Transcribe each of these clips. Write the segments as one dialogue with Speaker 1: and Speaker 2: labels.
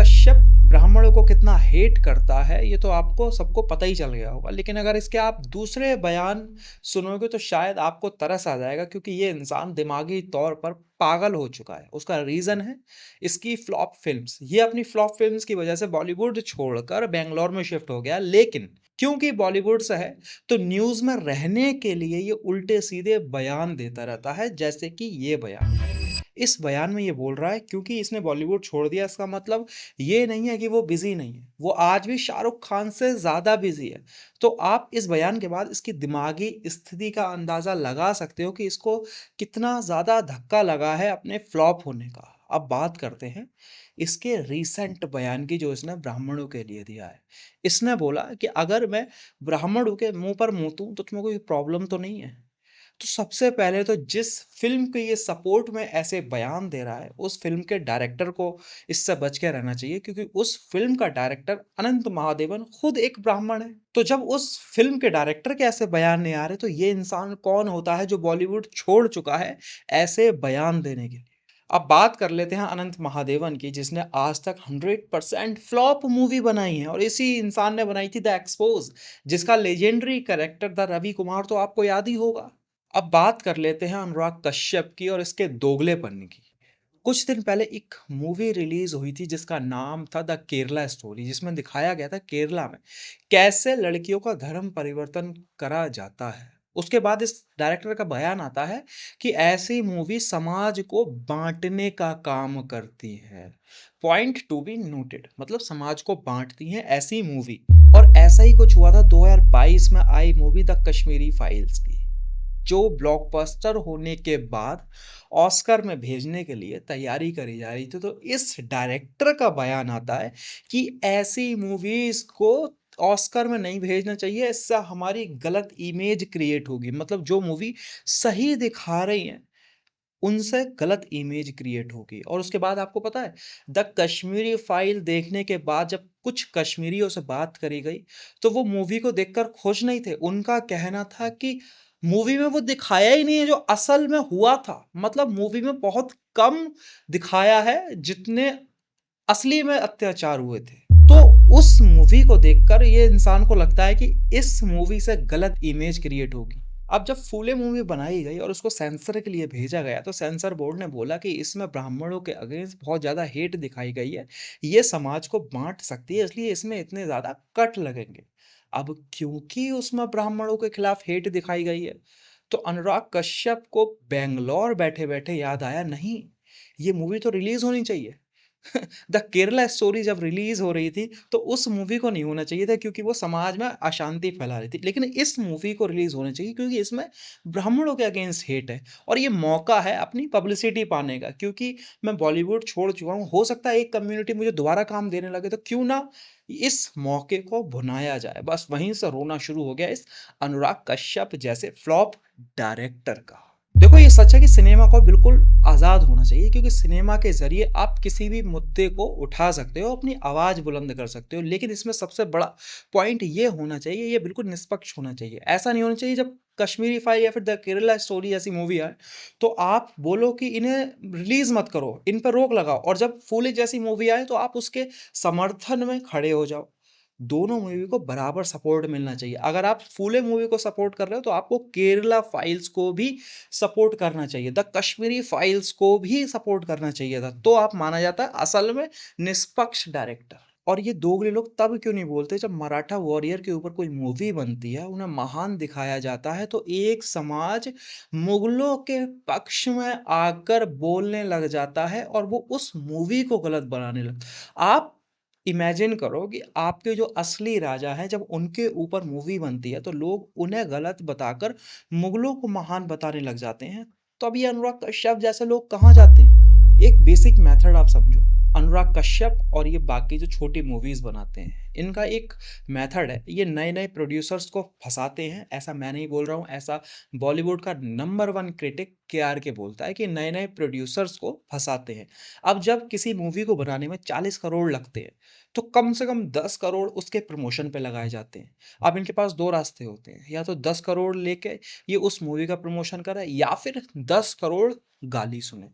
Speaker 1: कश्यप ब्राह्मणों को कितना हेट करता है ये तो आपको सबको पता ही चल गया होगा। लेकिन अगर इसके आप दूसरे बयान सुनोगे तो शायद आपको तरस आ जाएगा, क्योंकि ये इंसान दिमागी तौर पर पागल हो चुका है। उसका रीज़न है इसकी फ्लॉप फ़िल्म्स। ये अपनी फ्लॉप फ़िल्म्स की वज़ह से बॉलीवुड छोड़कर बैंगलोर में शिफ्ट हो गया। लेकिन क्योंकि बॉलीवुड से है तो न्यूज़ में रहने के लिए ये उल्टे-सीधे बयान देता रहता है, जैसे कि ये बयान। इस बयान में ये बोल रहा है क्योंकि इसने बॉलीवुड छोड़ दिया इसका मतलब ये नहीं है कि वो बिज़ी नहीं है, वो आज भी शाहरुख खान से ज़्यादा बिज़ी है। तो आप इस बयान के बाद इसकी दिमागी स्थिति का अंदाज़ा लगा सकते हो कि इसको कितना ज़्यादा धक्का लगा है अपने फ्लॉप होने का। अब बात करते हैं इसके रीसेंट बयान की जो इसने ब्राह्मणों के लिए दिया है। इसने बोला कि अगर मैं ब्राह्मणों के मुँह पर मूतूँ तो तुम्हें कोई प्रॉब्लम तो नहीं है? तो सबसे पहले तो जिस फ़िल्म के ये सपोर्ट में ऐसे बयान दे रहा है, उस फ़िल्म के डायरेक्टर को इससे बच के रहना चाहिए, क्योंकि उस फ़िल्म का डायरेक्टर अनंत महादेवन खुद एक ब्राह्मण है। तो जब उस फ़िल्म के डायरेक्टर के ऐसे बयान नहीं आ रहे, तो ये इंसान कौन होता है जो बॉलीवुड छोड़ चुका है ऐसे बयान देने के लिए? अब बात कर लेते हैं अनंत महादेवन की, जिसने आज तक 100% फ्लॉप मूवी बनाई है और इसी इंसान ने बनाई थी द एक्सपोज़, जिसका लेजेंडरी कैरेक्टर था रवि कुमार, तो आपको याद ही होगा। अब बात कर लेते हैं अनुराग कश्यप की और इसके दोगलेपन की। कुछ दिन पहले एक मूवी रिलीज हुई थी जिसका नाम था द केरला स्टोरी, जिसमें दिखाया गया था केरला में कैसे लड़कियों का धर्म परिवर्तन करा जाता है। उसके बाद इस डायरेक्टर का बयान आता है कि ऐसी मूवी समाज को बांटने का काम करती है। पॉइंट टू बी नोटेड, मतलब समाज को बांटती हैं ऐसी मूवी। और ऐसा ही कुछ हुआ था 2022 में आई मूवी द कश्मीरी फाइल्स की, जो ब्लॉकबस्टर होने के बाद ऑस्कर में भेजने के लिए तैयारी करी जा रही थी। तो इस डायरेक्टर का बयान आता है कि ऐसी मूवीज को ऑस्कर में नहीं भेजना चाहिए, इससे हमारी गलत इमेज क्रिएट होगी। मतलब जो मूवी सही दिखा रही है उनसे गलत इमेज क्रिएट होगी। और उसके बाद आपको पता है, द कश्मीरी फाइल देखने के बाद जब कुछ कश्मीरियों से बात करी गई तो वो मूवी को देखकर खुश नहीं थे। उनका कहना था कि मूवी में वो दिखाया ही नहीं है जो असल में हुआ था। मतलब मूवी में बहुत कम दिखाया है जितने असली में अत्याचार हुए थे। तो उस मूवी को देखकर ये इंसान को लगता है कि इस मूवी से गलत इमेज क्रिएट होगी। अब जब फूले मूवी बनाई गई और उसको सेंसर के लिए भेजा गया तो सेंसर बोर्ड ने बोला कि इसमें ब्राह्मणों के अगेंस्ट बहुत ज़्यादा हेट दिखाई गई है, ये समाज को बांट सकती है, इसलिए इसमें इतने ज़्यादा कट लगेंगे। अब क्योंकि उसमें ब्राह्मणों के खिलाफ हेट दिखाई गई है तो अनुराग कश्यप को बेंगलोर बैठे बैठे याद आया, नहीं, ये मूवी तो रिलीज होनी चाहिए। द केरला स्टोरी जब रिलीज हो रही थी तो उस मूवी को नहीं होना चाहिए था, क्योंकि वो समाज में अशांति फैला रही थी। लेकिन इस मूवी को रिलीज होना चाहिए क्योंकि इसमें ब्राह्मणों के अगेंस्ट हेट है और ये मौका है अपनी पब्लिसिटी पाने का। क्योंकि मैं बॉलीवुड छोड़ चुका हूँ, हो सकता है एक कम्युनिटी मुझे दोबारा काम देने लगे, तो क्यों ना इस मौके को भुनाया जाए। बस वहीं से रोना शुरू हो गया इस अनुराग कश्यप जैसे फ्लॉप डायरेक्टर का। देखो, ये सच है कि सिनेमा को बिल्कुल आज़ाद होना चाहिए, क्योंकि सिनेमा के ज़रिए आप किसी भी मुद्दे को उठा सकते हो, अपनी आवाज़ बुलंद कर सकते हो। लेकिन इसमें सबसे बड़ा पॉइंट ये होना चाहिए, ये बिल्कुल निष्पक्ष होना चाहिए। ऐसा नहीं होना चाहिए जब कश्मीरी फाइल या फिर द केरला स्टोरी जैसी मूवी आए तो आप बोलो कि इन्हें रिलीज़ मत करो, इन पर रोक लगाओ, और जब फूले जैसी मूवी आए तो आप उसके समर्थन में खड़े हो जाओ। दोनों मूवी को बराबर सपोर्ट मिलना चाहिए। अगर आप फूले मूवी को सपोर्ट कर रहे हो तो आपको केरला फाइल्स को भी सपोर्ट करना चाहिए, द कश्मीरी फाइल्स को भी सपोर्ट करना चाहिए था। तो आप माना जाता है असल में निष्पक्ष डायरेक्टर। और ये दोगले लोग तब क्यों नहीं बोलते जब मराठा वॉरियर के ऊपर कोई मूवी बनती है, उन्हें महान दिखाया जाता है, तो एक समाज मुगलों के पक्ष में आकर बोलने लग जाता है और वो उस मूवी को गलत बनाने लगता। आप इमेजिन करो कि आपके जो असली राजा हैं, जब उनके ऊपर मूवी बनती है तो लोग उन्हें गलत बताकर मुगलों को महान बताने लग जाते हैं। तो अब ये अनुराग कश्यप जैसे लोग कहाँ जाते हैं? एक बेसिक मेथड आप समझो। अनुराग कश्यप और ये बाकी जो छोटी मूवीज बनाते हैं, इनका एक मेथड है, ये नए नए प्रोड्यूसर्स को फंसाते हैं। ऐसा मैं नहीं बोल रहा हूँ, ऐसा बॉलीवुड का नंबर वन क्रिटिक के बोलता है कि नए नए प्रोड्यूसर्स को फंसाते हैं। अब जब किसी मूवी को बनाने में 40 करोड़ लगते हैं तो कम से कम 10 करोड़ उसके प्रमोशन पे लगाए जाते हैं। अब इनके पास दो रास्ते होते हैं, या तो 10 करोड़ लेके ये उस मूवी का प्रमोशन करे, या फिर 10 करोड़ गाली सुने।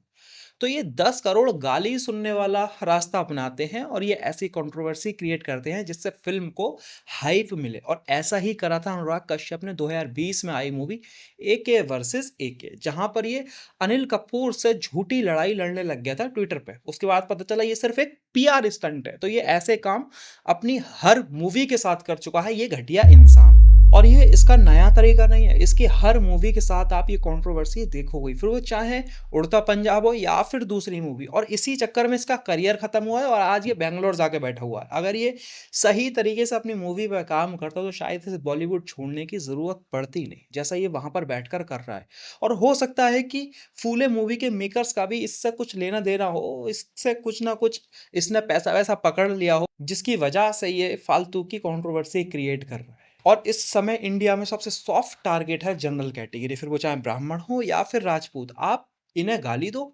Speaker 1: तो ये 10 करोड़ गाली सुनने वाला रास्ता अपनाते हैं और ये ऐसी कंट्रोवर्सी क्रिएट करते हैं जिससे फ़िल्म को हाइप मिले और ऐसा ही करा था अनुराग कश्यप ने 2020 में आई मूवी एके वर्सेस एके, जहाँ पर ये अनिल कपूर से झूठी लड़ाई लड़ने लग गया था ट्विटर पे। उसके बाद पता चला ये सिर्फ़ एक पीआर स्टंट है। तो ये ऐसे काम अपनी हर मूवी के साथ कर चुका है ये घटिया इंसान। और ये इसका नया तरीका नहीं है, इसकी हर मूवी के साथ आप ये कंट्रोवर्सी देखोगे, फिर वो चाहे उड़ता पंजाब हो या फिर दूसरी मूवी। और इसी चक्कर में इसका करियर खत्म हुआ है और आज ये बैंगलोर जाके बैठा हुआ है। अगर ये सही तरीके से अपनी मूवी पर काम करता तो शायद इसे बॉलीवुड छोड़ने की ज़रूरत पड़ती नहीं, जैसा ये वहाँ पर बैठकर कर रहा है। और हो सकता है कि फूले मूवी के मेकर्स का भी इससे कुछ लेना देना हो, इससे कुछ ना कुछ इसने पैसा वैसा पकड़ लिया हो, जिसकी वजह से ये फालतू की कंट्रोवर्सी क्रिएट कर रहा है। और इस समय इंडिया में सबसे सॉफ्ट टारगेट है जनरल कैटेगरी, फिर वो चाहे ब्राह्मण हो या फिर राजपूत। आप इन्हें गाली दो,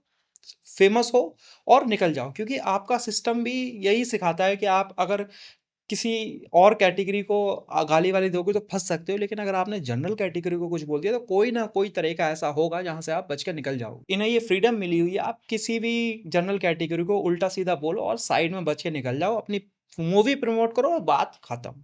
Speaker 1: फेमस हो और निकल जाओ, क्योंकि आपका सिस्टम भी यही सिखाता है कि आप अगर किसी और कैटेगरी को गाली वाली दोगे तो फंस सकते हो, लेकिन अगर आपने जनरल कैटेगरी को कुछ बोल दिया तो कोई ना कोई तरीका ऐसा होगा जहां से आप बच के निकल जाओगे। इन्हें ये फ्रीडम मिली हुई है, आप किसी भी जनरल कैटेगरी को उल्टा सीधा बोलो और साइड में बच के निकल जाओ, अपनी मूवी प्रमोट करो और बात खत्म।